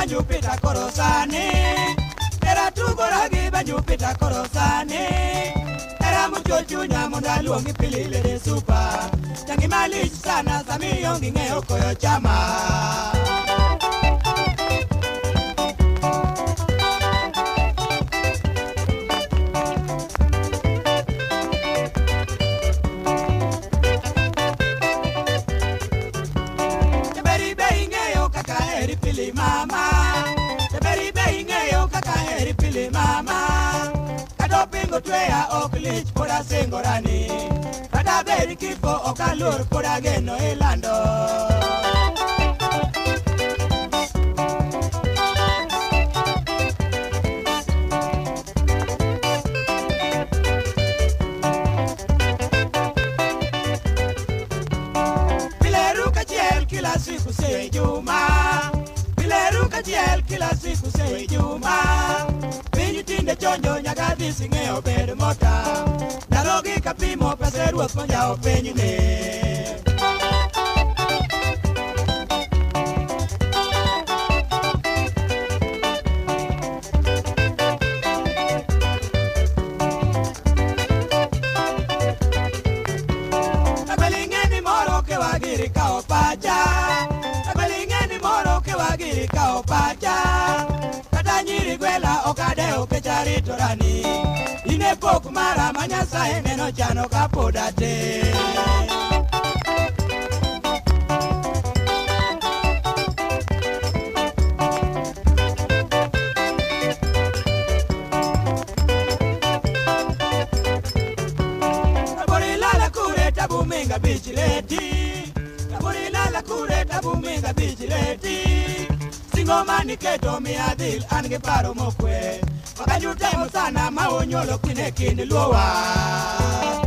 Jupiter Korosani. Era tugoragi ba Jupiter Korosani. Era mucho chunya munda luongi pilile de super. Tangi malich sana sami yongi ngeo koyo chama. Mama, the very bang kaka eri pili mama. Kado pingo twea oklich por a singorani. Kada very kipo okalur por a geno elando. Pileru kachiel kila siku se juma. Kachiel kila siku se juma. Pinyi tinde chonjo nyaga dhisi ng'eyo bed mota. Darogi kapimo pese ruoth monjao pinyi ne. Agbaling'eni moro ke wagiri kao pacha. Wagiri kao pacha. Kata nyiri gwela okade okechari torani. Ine pok mara manyasaye neno chano kapodate. Aborila kure tabu minga bichileti. Aborila kure tabu minga bichileti. Ngoma niketo miadhil ange paro mokwe. Wakajutemo sana maonyolo kine kini luowa.